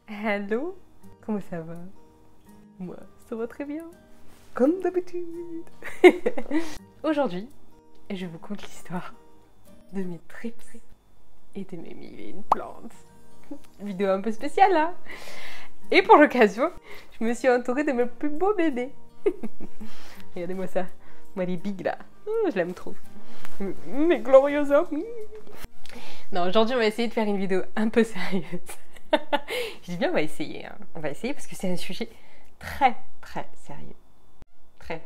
Hello, comment ça va? Moi, ça va très bien, comme d'habitude. Aujourd'hui, je vous conte l'histoire de mes trips et de mes mille et une plantes. Vidéo un peu spéciale, hein? Et pour l'occasion, je me suis entourée de mes plus beaux bébés. Regardez-moi ça, moi les big là, je l'aime trop. Mes gloriosa. Non, aujourd'hui on va essayer de faire une vidéo un peu sérieuse. Je dis bien on va essayer, hein. On va essayer parce que c'est un sujet très sérieux. Très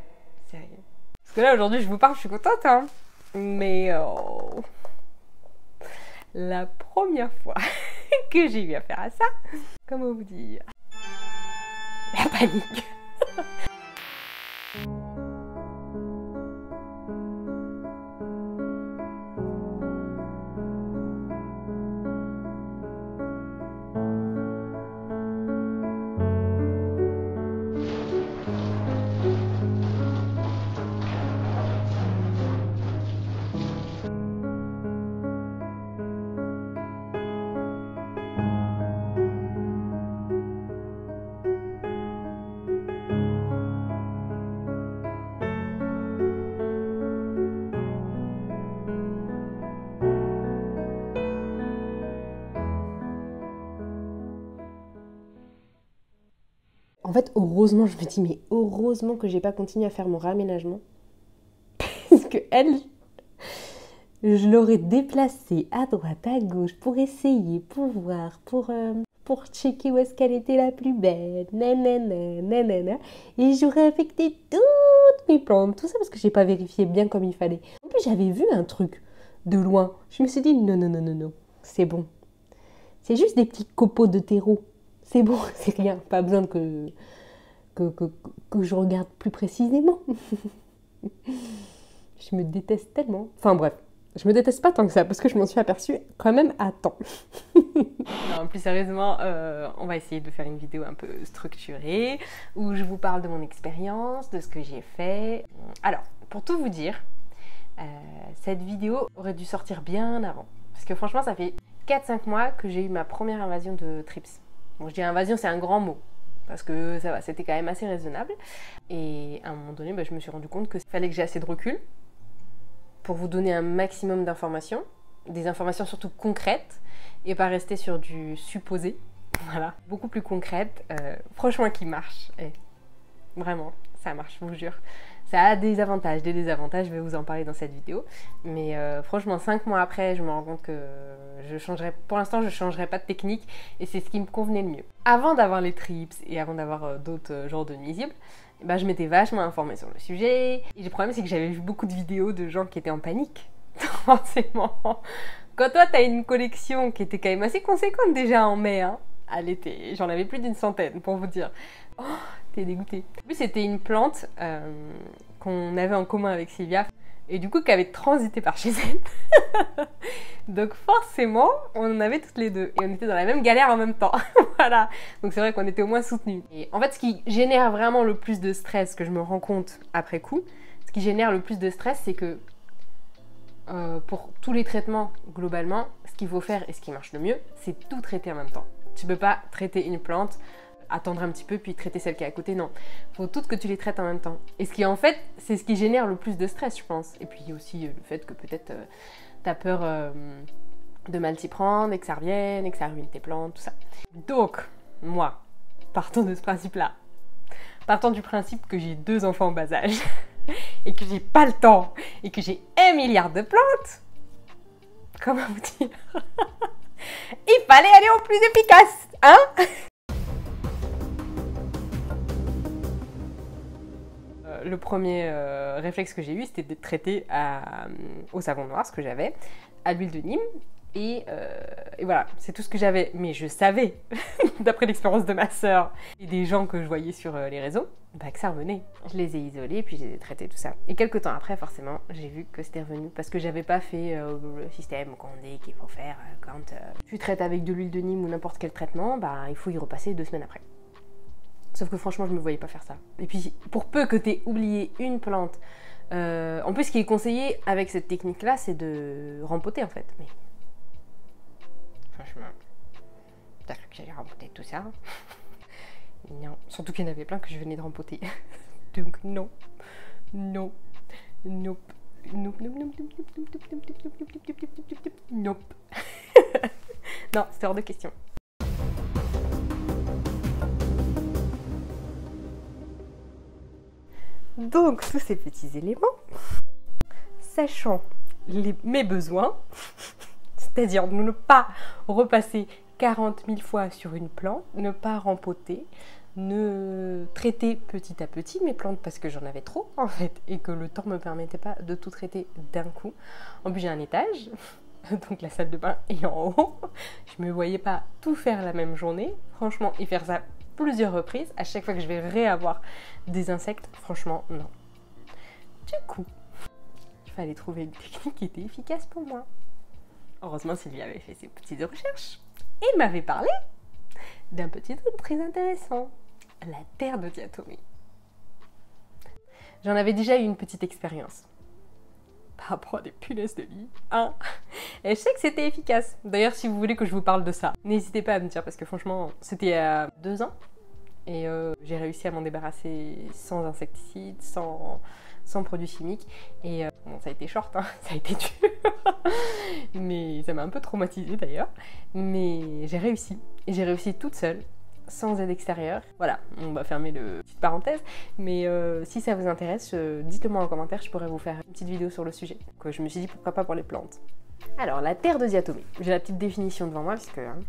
sérieux. Parce que là aujourd'hui je vous parle, je suis contente, hein. Mais la première fois que j'ai eu affaire à ça, comment vous dire, la panique. En fait, heureusement, je me dis, mais heureusement que j'ai pas continué à faire mon réaménagement. Parce que elle, je l'aurais déplacée à droite, à gauche, pour essayer, pour voir, pour checker où est-ce qu'elle était la plus belle. Nanana, nanana. Et j'aurais infecté toutes mes plantes, tout ça parce que j'ai pas vérifié bien comme il fallait. En plus, j'avais vu un truc de loin. Je me suis dit, non, c'est bon. C'est juste des petits copeaux de terreau. C'est bon, c'est rien, pas besoin que je regarde plus précisément. Je me déteste tellement. Enfin bref, je me déteste pas tant que ça, parce que je m'en suis aperçue quand même à temps. Non, plus sérieusement, on va essayer de faire une vidéo un peu structurée, où je vous parle de mon expérience, de ce que j'ai fait. Alors, pour tout vous dire, cette vidéo aurait dû sortir bien avant. Parce que franchement, ça fait 4-5 mois que j'ai eu ma première invasion de trips. Bon, je dis invasion, c'est un grand mot, parce que ça va, c'était quand même assez raisonnable. Et à un moment donné, je me suis rendu compte qu'il fallait que j'ai assez de recul pour vous donner un maximum d'informations, des informations surtout concrètes, et pas rester sur du supposé. Voilà, beaucoup plus concrète, franchement qui marche. Et vraiment, ça marche, je vous jure. Ça a des avantages, des désavantages, je vais vous en parler dans cette vidéo. Mais franchement, 5 mois après, je me rends compte que pour l'instant, je ne changerai pas de technique et c'est ce qui me convenait le mieux. Avant d'avoir les trips et avant d'avoir d'autres genres de nuisibles, je m'étais vachement informée sur le sujet. Et le problème, c'est que j'avais vu beaucoup de vidéos de gens qui étaient en panique. Forcément. Quand toi, tu as une collection qui était quand même assez conséquente déjà en mai, hein, à l'été, j'en avais plus d'100 pour vous dire. Oh, t'es dégoûtée. En plus, c'était une plante qu'on avait en commun avec Sylvia et du coup qui avait transité par chez elle. Donc forcément, on en avait toutes les deux et on était dans la même galère en même temps. Voilà. Donc c'est vrai qu'on était au moins soutenus. Et en fait, ce qui génère vraiment le plus de stress, que je me rends compte après coup, ce qui génère le plus de stress, c'est que pour tous les traitements, globalement, ce qu'il faut faire et ce qui marche le mieux, c'est tout traiter en même temps. Tu peux pas traiter une plante, attendre un petit peu puis traiter celle qui est à côté, non. Il faut toutes que tu les traites en même temps. Et ce qui en fait, c'est ce qui génère le plus de stress, je pense. Et puis aussi le fait que peut-être t'as peur de mal t'y prendre et que ça revienne et que ça ruine tes plantes, tout ça. Donc, moi, partons de ce principe-là. Partons du principe que j'ai 2 enfants en bas âge et que j'ai pas le temps et que j'ai 1 milliard de plantes. Comment vous dire? Il fallait aller au plus efficace, hein? Le premier réflexe que j'ai eu, c'était de traiter au savon noir, ce que j'avais, à l'huile de Nîmes. Et voilà, c'est tout ce que j'avais. Mais je savais, d'après l'expérience de ma sœur et des gens que je voyais sur les réseaux, que ça revenait. Je les ai isolés, puis je les ai traités, tout ça. Et quelques temps après, forcément, j'ai vu que c'était revenu. Parce que j'avais pas fait le système qu'on dit qu'il faut faire quand tu traites avec de l'huile de Nîmes ou n'importe quel traitement, il faut y repasser 2 semaines après. Sauf que franchement, je me voyais pas faire ça. Et puis, pour peu que tu aies oublié une plante, en plus, ce qui est conseillé avec cette technique-là, c'est de rempoter en fait. Mais franchement, t'as cru que j'allais rempoter tout ça? Non, surtout qu'il y en avait plein que je venais de rempoter. Donc non, non, nope, nope, nope, nope, nope, nope, nope, nope, nope. Non, c'est hors de question. Donc, sous ces petits éléments, sachant mes besoins, c'est-à-dire de ne pas repasser 40 000 fois sur une plante, ne pas rempoter, ne traiter petit à petit mes plantes parce que j'en avais trop en fait et que le temps ne me permettait pas de tout traiter d'un coup. En plus j'ai un étage, donc la salle de bain est en haut, je me voyais pas tout faire la même journée, franchement, et faire ça plusieurs reprises, à chaque fois que je vais réavoir des insectes, franchement non. Du coup, il fallait trouver une technique qui était efficace pour moi. Heureusement Sylvie avait fait ses petites recherches et m'avait parlé d'un petit truc très intéressant, la terre de diatomée. J'en avais déjà eu une petite expérience par rapport à des punaises de lit, hein. Et je sais que c'était efficace. D'ailleurs, si vous voulez que je vous parle de ça, n'hésitez pas à me dire parce que franchement, c'était il y a 2 ans et j'ai réussi à m'en débarrasser sans insecticides, sans produits chimiques. Et bon, ça a été short, hein, ça a été dur. Mais ça m'a un peu traumatisée d'ailleurs. Mais j'ai réussi. Et j'ai réussi toute seule, sans aide extérieure. Voilà, on va fermer le petite parenthèse. Mais si ça vous intéresse, dites-le moi en commentaire, je pourrais vous faire une petite vidéo sur le sujet. Donc, je me suis dit pourquoi pas pour les plantes. Alors, la terre de diatomée. J'ai la petite définition devant moi parce que... Hein,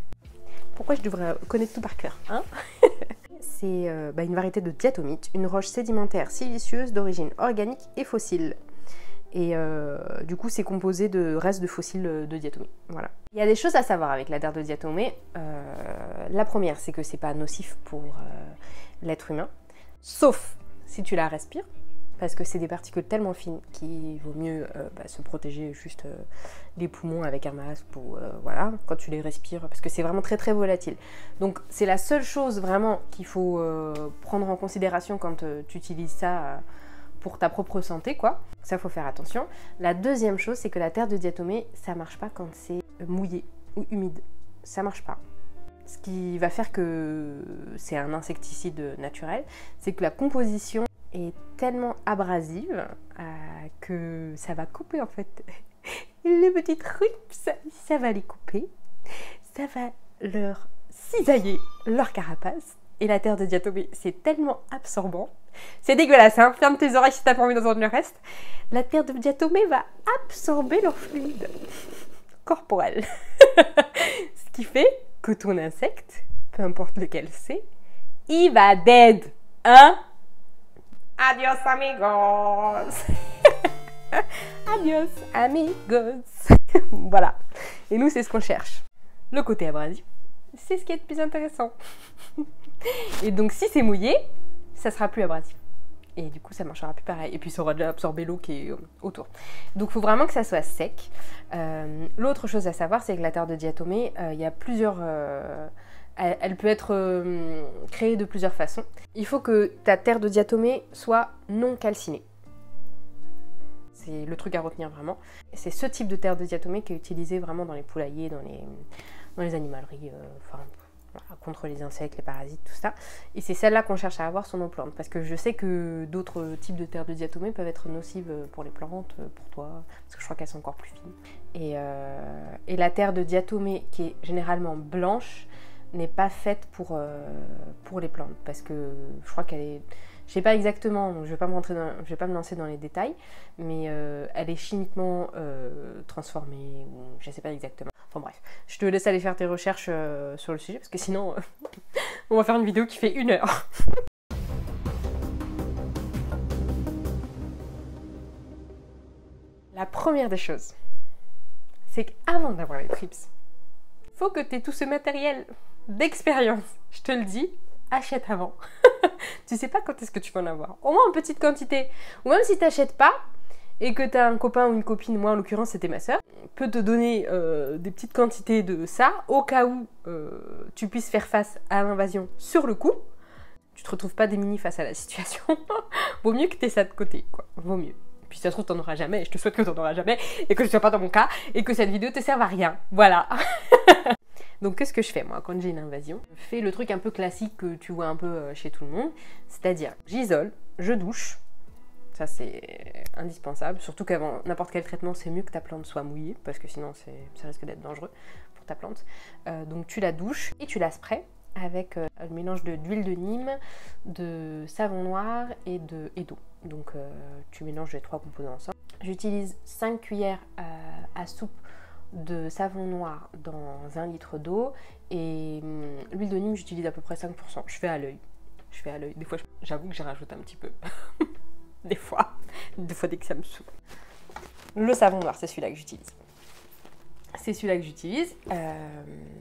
pourquoi je devrais connaître tout par cœur, hein? C'est une variété de diatomite, une roche sédimentaire silicieuse d'origine organique et fossile. Et du coup, c'est composé de restes de fossiles de diatomée. Voilà. Il y a des choses à savoir avec la terre de diatomée. La première, c'est que c'est pas nocif pour l'être humain, sauf si tu la respires, parce que c'est des particules tellement fines qu'il vaut mieux se protéger juste les poumons avec un masque ou voilà, quand tu les respires, parce que c'est vraiment très très volatile. Donc c'est la seule chose vraiment qu'il faut prendre en considération quand tu utilises ça pour ta propre santé, quoi. Ça, faut faire attention. La deuxième chose, c'est que la terre de diatomée, ça marche pas quand c'est mouillé ou humide. Ça marche pas. Ce qui va faire que c'est un insecticide naturel, c'est que la composition est tellement abrasive que ça va couper en fait. Les petites rupes, ça va les couper. Ça va leur cisailler leur carapace. Et la terre de diatomée, c'est tellement absorbant. C'est dégueulasse, hein. Ferme tes oreilles si t'as pas envie d'entendre le reste. La terre de diatomée va absorber leur fluide corporel. Ce qui fait que ton insecte, peu importe lequel c'est, il va dead. Hein? Adios amigos. Adios amigos. Voilà. Et nous, c'est ce qu'on cherche. Le côté abrasif, c'est ce qui est le plus intéressant. Et donc, si c'est mouillé, ça sera plus abrasif. Et du coup, ça marchera plus pareil. Et puis, ça aura déjà absorbé l'eau qui est autour. Donc, il faut vraiment que ça soit sec. L'autre chose à savoir, c'est que la terre de diatomée, il y a plusieurs... elle peut être créée de plusieurs façons. Il faut que ta terre de diatomée soit non calcinée. C'est le truc à retenir vraiment. C'est ce type de terre de diatomée qui est utilisé vraiment dans les poulaillers, dans les animaleries, contre les insectes, les parasites, tout ça. Et c'est celle-là qu'on cherche à avoir sur nos plantes. Parce que je sais que d'autres types de terre de diatomée peuvent être nocives pour les plantes, pour toi, parce que je crois qu'elles sont encore plus fines. Et la terre de diatomée, qui est généralement blanche, n'est pas faite pour les plantes. Parce que je crois qu'elle est... Je sais pas exactement, donc je vais pas me lancer dans les détails, mais elle est chimiquement transformée, ou je sais pas exactement. Enfin bref, je te laisse aller faire tes recherches sur le sujet, parce que sinon, on va faire une vidéo qui fait 1 heure. La première des choses, c'est qu'avant d'avoir les trips, faut que tu aies tout ce matériel d'expérience. Je te le dis, achète avant. Tu sais pas quand est-ce que tu vas en avoir. Au moins en petite quantité. Ou même si tu n'achètes pas et que tu as un copain ou une copine, moi en l'occurrence c'était ma soeur, peut te donner des petites quantités de ça au cas où tu puisses faire face à l'invasion sur le coup. Tu te retrouves pas démuni face à la situation. Vaut mieux que tu aies ça de côté, quoi. Vaut mieux. Puis si ça se trouve, t'en auras jamais, et je te souhaite que t'en auras jamais, et que je sois pas dans mon cas, et que cette vidéo te serve à rien. Voilà. Donc qu'est-ce que je fais moi quand j'ai une invasion? Je fais le truc un peu classique que tu vois un peu chez tout le monde, c'est-à-dire j'isole, je douche, ça c'est indispensable, surtout qu'avant n'importe quel traitement c'est mieux que ta plante soit mouillée, parce que sinon ça risque d'être dangereux pour ta plante. Donc tu la douches et tu la sprays avec un mélange d'huile de Nîmes, de savon noir et d'eau. Donc tu mélanges les 3 composants ensemble. J'utilise 5 cuillères à soupe de savon noir dans 1 litre d'eau et l'huile de Nîmes j'utilise à peu près 5%. Je fais à l'œil. Des fois j'avoue que j'y rajoute un petit peu. Des fois dès que ça me saoule. Le savon noir c'est celui-là que j'utilise.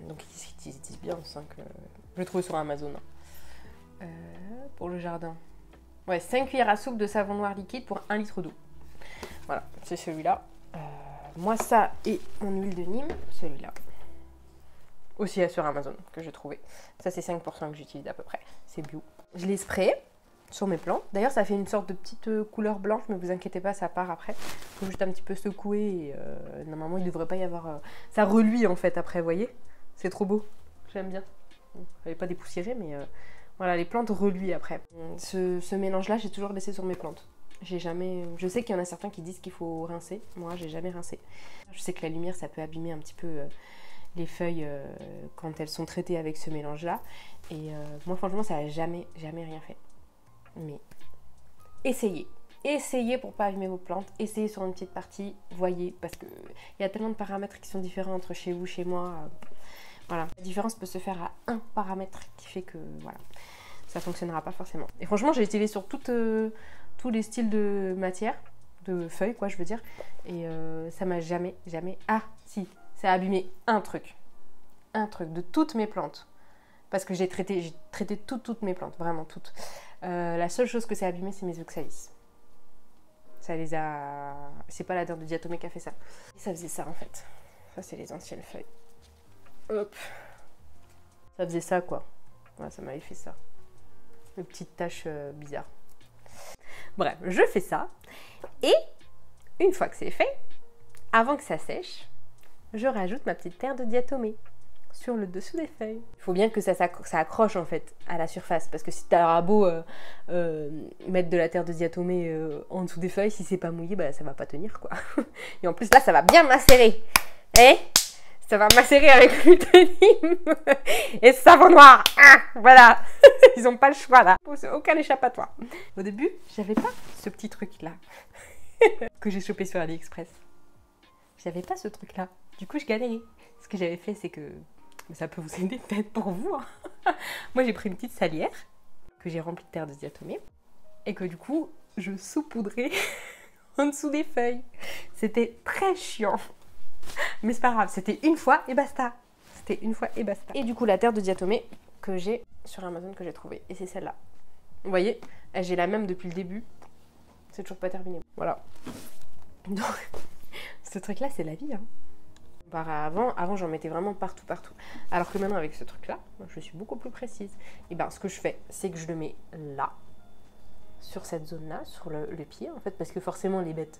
Donc ils disent bien 5, je l'ai trouvé sur Amazon pour le jardin. Ouais, 5 cuillères à soupe de savon noir liquide pour 1 litre d'eau. Voilà, c'est celui-là. Moi, ça et mon huile de Nîmes, celui-là. Aussi sur Amazon, que j'ai trouvé. Ça, c'est 5% que j'utilise à peu près. C'est bio. Je l'ai sprayé sur mes plantes. D'ailleurs, ça fait une sorte de petite couleur blanche, mais vous inquiétez pas, ça part après. Il faut juste un petit peu secouer. Et, normalement, il ne devrait pas y avoir... Ça reluit, en fait, après, vous voyez. C'est trop beau. J'aime bien. Bon, elle n'est pas dépoussiérée, mais... Voilà, les plantes reluient après. Ce mélange-là, j'ai toujours laissé sur mes plantes. Je sais qu'il y en a certains qui disent qu'il faut rincer. Moi, j'ai jamais rincé. Je sais que la lumière, ça peut abîmer un petit peu les feuilles quand elles sont traitées avec ce mélange-là. Et moi, franchement, ça n'a jamais rien fait. Mais essayez. Essayez pour pas abîmer vos plantes. Essayez sur une petite partie. Voyez, parce qu'il y a tellement de paramètres qui sont différents entre chez vous, chez moi. Voilà. La différence peut se faire à un paramètre qui fait que, voilà, ça fonctionnera pas forcément. Et franchement, j'ai essayé sur tous les styles de matière, de feuilles quoi je veux dire, et ça m'a jamais, ah si, ça a abîmé un truc de toutes mes plantes, parce que j'ai traité toutes mes plantes, vraiment toutes. La seule chose que ça a abîmé, c'est mes oxalis. Ça les a... C'est pas la terre de diatomée qui a fait ça. Et ça faisait ça en fait. Ça c'est les anciennes feuilles. Hop. Ça faisait ça quoi. Ouais, ça m'avait fait ça. Une petite tache bizarre. Bref, je fais ça. Et une fois que c'est fait, avant que ça sèche, je rajoute ma petite terre de diatomée sur le dessous des feuilles. Il faut bien que ça accroche en fait à la surface, parce que si tu as beau mettre de la terre de diatomée en dessous des feuilles, si c'est pas mouillé, bah ça va pas tenir quoi. Et en plus là, ça va bien macérer. Ça va macérer avec l'huile de Nîmes et savon noir. Ah, voilà. Ils n'ont pas le choix là. Aucun échappatoire. Au début, j'avais pas ce petit truc là que j'ai chopé sur AliExpress. J'avais pas ce truc là. Du coup, je galérais. Ce que j'avais fait, c'est que ça peut vous aider peut-être pour vous. Hein. Moi, j'ai pris une petite salière que j'ai remplie de terre de diatomée et que du coup, je saupoudrais en dessous des feuilles. C'était très chiant. Mais c'est pas grave, c'était une fois et basta. Et du coup, la terre de diatomée que j'ai sur Amazon, que j'ai trouvée. Et c'est celle-là. Vous voyez, j'ai la même depuis le début. C'est toujours pas terminé. Voilà. Donc, ce truc-là, c'est la vie. Hein. Avant, j'en mettais vraiment partout. Alors que maintenant, avec ce truc-là, je suis beaucoup plus précise. Et bien, ce que je fais, c'est que je le mets là, sur cette zone-là, sur le pied, en fait, parce que forcément, les bêtes...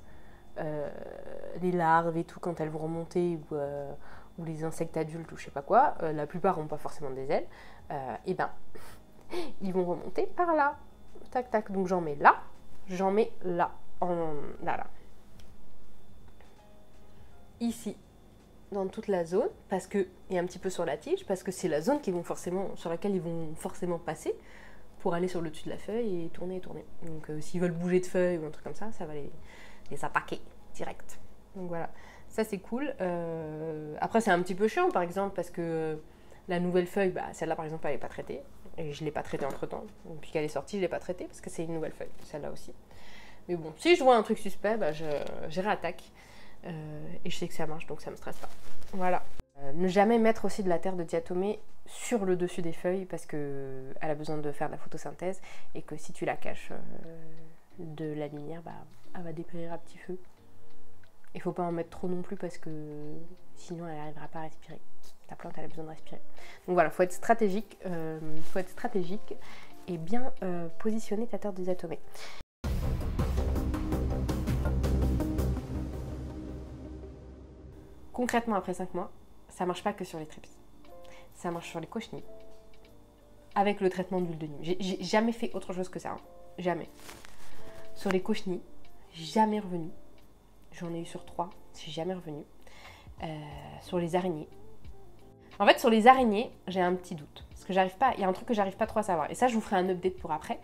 les larves et tout, quand elles vont remonter ou les insectes adultes ou je sais pas quoi, la plupart n'ont pas forcément des ailes, et ben ils vont remonter par là, tac tac. Donc j'en mets là, là, ici dans toute la zone, parce que et un petit peu sur la tige, parce que c'est la zone sur laquelle ils vont forcément passer pour aller sur le dessus de la feuille et tourner. Donc s'ils veulent bouger de feuille ou un truc comme ça, ça va les attaquer direct. Donc voilà, ça c'est cool. Après c'est un petit peu chiant par exemple parce que la nouvelle feuille, celle-là par exemple elle n'est pas traitée et je ne l'ai pas traitée entre temps. Depuis qu'elle est sortie, je ne l'ai pas traitée parce que c'est une nouvelle feuille, celle-là aussi. Mais bon, si je vois un truc suspect, je réattaque et je sais que ça marche, donc ça ne me stresse pas. Voilà. Ne jamais mettre aussi de la terre de diatomée sur le dessus des feuilles parce qu'elle a besoin de faire de la photosynthèse et que si tu la caches de la lumière, elle va dépérir à petit feu. Il faut pas en mettre trop non plus parce que sinon elle n'arrivera pas à respirer. Ta plante elle a besoin de respirer. Donc voilà, faut être stratégique et bien positionner ta terre de diatomée. Concrètement, après 5 mois, ça marche pas que sur les tripes. ça marche sur les cochenilles. Avec le traitement d'huile de Nîmes. J'ai jamais fait autre chose que ça. Hein. Jamais. Sur les cochenilles, jamais revenu. J'en ai eu sur 3, c'est jamais revenu. Sur les araignées. En fait, sur les araignées, j'ai un petit doute. Parce que j'arrive pas, il y a un truc que j'arrive pas trop à savoir. Et ça, je vous ferai un update pour après.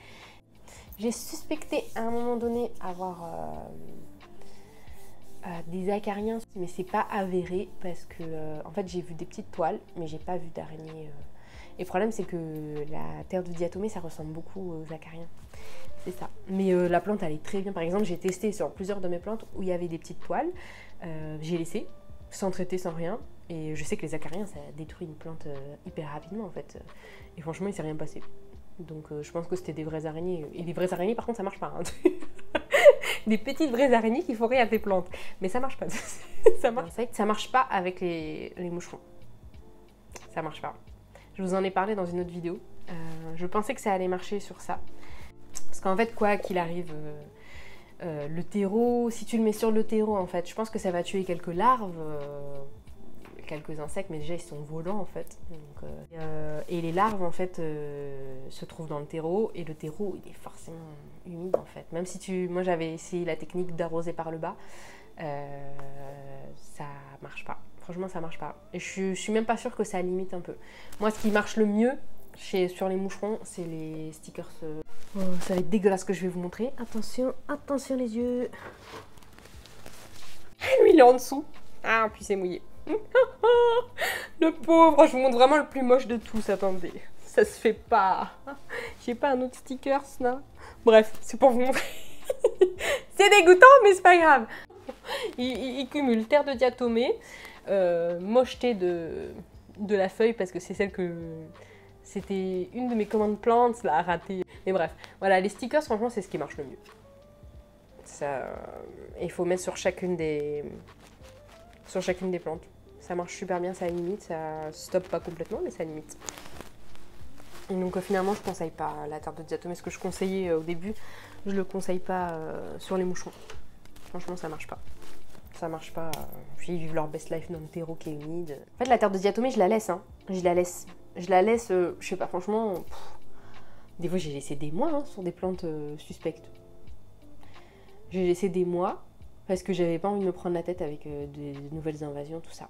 J'ai suspecté à un moment donné avoir des acariens, mais c'est pas avéré parce que en fait j'ai vu des petites toiles, mais j'ai pas vu d'araignées. Et le problème c'est que la terre de diatomée ça ressemble beaucoup aux acariens. C'est ça. Mais la plante elle est très bien. Par exemple, j'ai testé sur plusieurs de mes plantes où il y avait des petites toiles. J'ai laissé sans traiter, sans rien. Et je sais que les acariens ça détruit une plante hyper rapidement en fait. Et franchement, il s'est rien passé. Donc je pense que c'était des vraies araignées. Et les vraies araignées par contre ça marche pas. Hein. Des petites vraies araignées qui font rien à tes plantes. Mais ça marche pas. Ça marche pas avec les moucherons. Ça marche pas. Je vous en ai parlé dans une autre vidéo. Je pensais que ça allait marcher sur ça. Parce qu'en fait, quoi qu'il arrive, le terreau, si tu le mets sur le terreau, en fait, je pense que ça va tuer quelques larves, quelques insectes, mais déjà ils sont volants en fait. Donc, et les larves en fait se trouvent dans le terreau et le terreau il est forcément humide en fait. Même si moi j'avais essayé la technique d'arroser par le bas, ça marche pas. Franchement ça marche pas. Et je suis même pas sûre que ça limite un peu. Moi ce qui marche le mieux sur les moucherons c'est les stickers. Oh, ça va être dégueulasse ce que je vais vous montrer. Attention, attention les yeux. Lui il est en dessous. Ah puis c'est mouillé. Le pauvre, je vous montre vraiment le plus moche de tous, attendez, ça se fait pas. J'ai pas un autre sticker là. Bref, c'est pour vous montrer. C'est dégoûtant mais c'est pas grave. Il cumule terre de diatomée, mocheté de la feuille parce que c'est celle que c'était une de mes commandes plantes là, à rater. Mais bref, voilà, les stickers franchement c'est ce qui marche le mieux. Ça, il faut mettre sur chacune des plantes. Ça marche super bien, ça limite, ça stoppe pas complètement, mais ça limite. Et donc finalement, je conseille pas la terre de diatomée. Ce que je conseillais au début, je le conseille pas sur les moucherons. Franchement, ça marche pas. Ça marche pas. Puis ils vivent leur best life dans le terreau qui est humide. En fait, la terre de diatomée, je la laisse. Hein. Je la laisse, je sais pas, franchement... Des fois, j'ai laissé des mois hein, sur des plantes suspectes. J'ai laissé des mois parce que j'avais pas envie de me prendre la tête avec des nouvelles invasions, tout ça.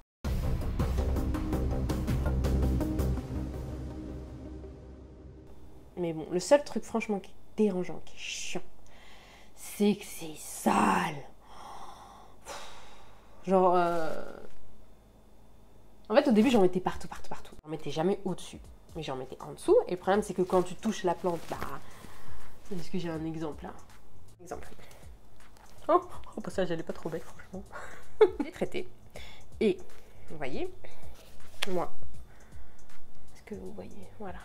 Mais bon, le seul truc franchement qui est dérangeant, qui est chiant, c'est que c'est sale. Genre, en fait au début j'en mettais partout. J'en mettais jamais au-dessus, mais j'en mettais en dessous. Et le problème c'est que quand tu touches la plante, bah... Est-ce que j'ai un exemple là? Exemple. Oh, au passage elle est pas trop belle franchement. J'ai traité. Et, vous voyez, moi, est-ce que vous voyez? Voilà.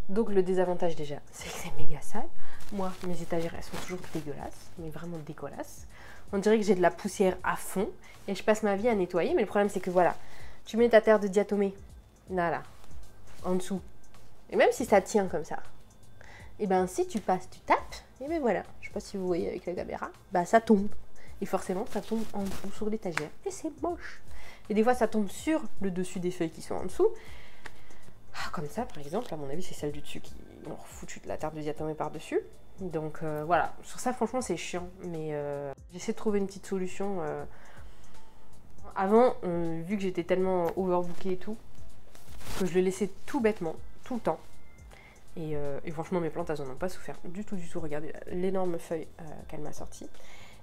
Donc le désavantage déjà, c'est que c'est méga sale. Moi, mes étagères, elles sont toujours dégueulasses, mais vraiment dégueulasses. On dirait que j'ai de la poussière à fond et je passe ma vie à nettoyer. Mais le problème, c'est que voilà, tu mets ta terre de diatomée, là, en dessous. Et même si ça tient comme ça, et ben si tu passes, tu tapes, et ben voilà, je sais pas si vous voyez avec la caméra, bah ça tombe. Et forcément, ça tombe en dessous sur l'étagère. Et c'est moche. Et des fois, ça tombe sur le dessus des feuilles qui sont en dessous. Ah, comme ça, par exemple, à mon avis, c'est celle du dessus qui ont foutu de la terre de diatomée par-dessus. Donc voilà, sur ça, franchement, c'est chiant. Mais j'essaie de trouver une petite solution. Avant, vu que j'étais tellement overbookée et tout, que je le laissais tout bêtement, tout le temps. Et franchement, mes plantes, elles en ont pas souffert du tout. Regardez l'énorme feuille qu'elle m'a sortie.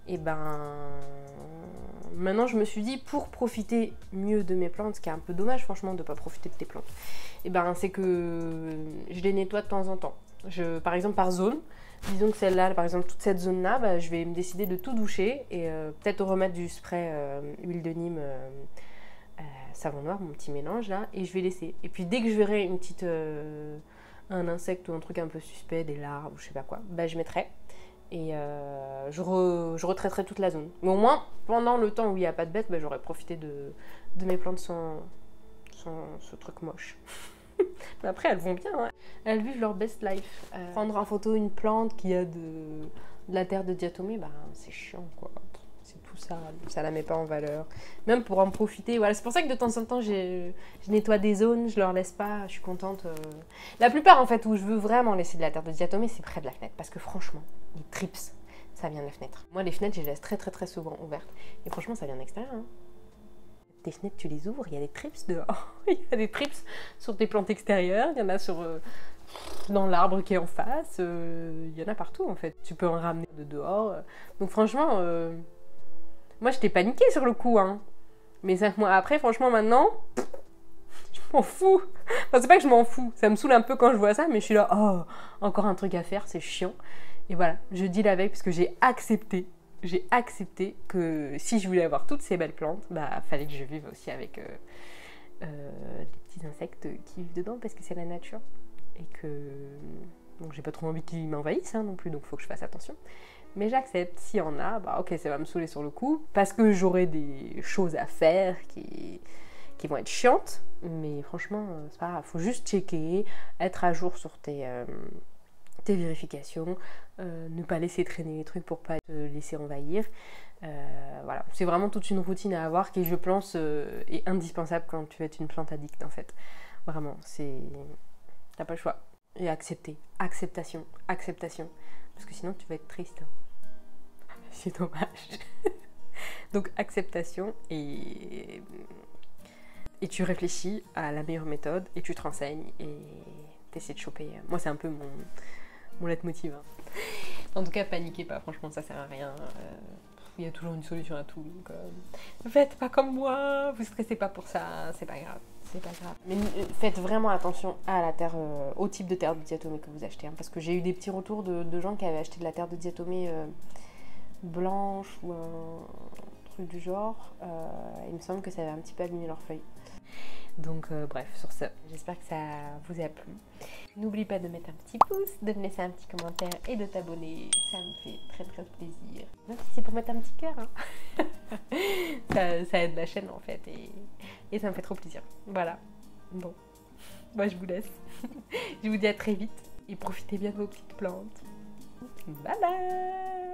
Et ben, maintenant, je me suis dit, pour profiter mieux de mes plantes, ce qui est un peu dommage, franchement, de ne pas profiter de tes plantes, et ben, c'est que je les nettoie de temps en temps. Par exemple, par zone. Disons que celle-là, par exemple, toute cette zone-là, bah, je vais me décider de tout doucher et peut-être remettre du spray huile de Nîmes, savon noir, mon petit mélange là, et je vais laisser. Et puis dès que je verrai une petite, un insecte ou un truc un peu suspect, des larves ou je sais pas quoi, bah, je mettrai et je retraiterai toute la zone. Mais au moins, pendant le temps où il n'y a pas de bête, bah, j'aurai profité de mes plantes sans ce truc moche. Mais après, elles vont bien, hein. Elles vivent leur best life. Prendre en photo une plante qui a de la terre de diatomée, bah, c'est chiant, quoi. C'est tout ça, ça la met pas en valeur. Même pour en profiter, voilà. C'est pour ça que de temps en temps, je nettoie des zones, je leur laisse pas, je suis contente. La plupart, en fait, où je veux vraiment laisser de la terre de diatomée, c'est près de la fenêtre. Parce que franchement, les trips, ça vient de la fenêtre. Moi, les fenêtres, je les laisse très souvent ouvertes. Et franchement, ça vient de l'extérieur. Hein. Tes fenêtres, tu les ouvres, il y a des trips dehors. Il y a des trips sur tes plantes extérieures, il y en a sur... dans l'arbre qui est en face, il y en a partout en fait. Tu peux en ramener de dehors. Donc franchement, moi j'étais paniquée sur le coup. Hein. Mais 5 mois après, franchement maintenant, je m'en fous. Enfin, c'est pas que je m'en fous, ça me saoule un peu quand je vois ça, mais je suis là, oh, encore un truc à faire, c'est chiant. Et voilà, je deal avec parce que j'ai accepté que si je voulais avoir toutes ces belles plantes, bah fallait que je vive aussi avec les petits insectes qui vivent dedans parce que c'est la nature. Et que donc j'ai pas trop envie qu'ils m'envahissent hein, non plus, donc il faut que je fasse attention. Mais j'accepte, s'il y en a, bah ok, ça va me saouler sur le coup, parce que j'aurai des choses à faire qui vont être chiantes, mais franchement, c'est pas grave, faut juste checker, être à jour sur tes vérifications, ne pas laisser traîner les trucs pour pas te laisser envahir. Voilà, c'est vraiment toute une routine à avoir qui, je pense, est indispensable quand tu es une plante addict en fait. Vraiment, t'as pas le choix. Et acceptation. Parce que sinon tu vas être triste. C'est dommage. Donc acceptation et tu réfléchis à la meilleure méthode et tu te renseignes et t'essaies de choper. Moi c'est un peu mon leitmotiv. Hein. En tout cas paniquez pas, franchement ça sert à rien. Il y a toujours une solution à tout. Donc, faites pas comme moi, vous stressez pas pour ça, c'est pas grave. C'est pas grave. Mais faites vraiment attention à la terre, au type de terre de diatomée que vous achetez. Hein, parce que j'ai eu des petits retours de gens qui avaient acheté de la terre de diatomée blanche ou un truc du genre. Il me semble que ça avait un petit peu abîmé leurs feuilles. Donc bref, sur ce, j'espère que ça vous a plu. N'oublie pas de mettre un petit pouce, de me laisser un petit commentaire et de t'abonner. Ça me fait très plaisir. Même si c'est pour mettre un petit cœur. Hein. ça aide la chaîne en fait et ça me fait trop plaisir. Voilà. Bon, moi je vous laisse. Je vous dis à très vite et profitez bien de vos petites plantes. Bye bye.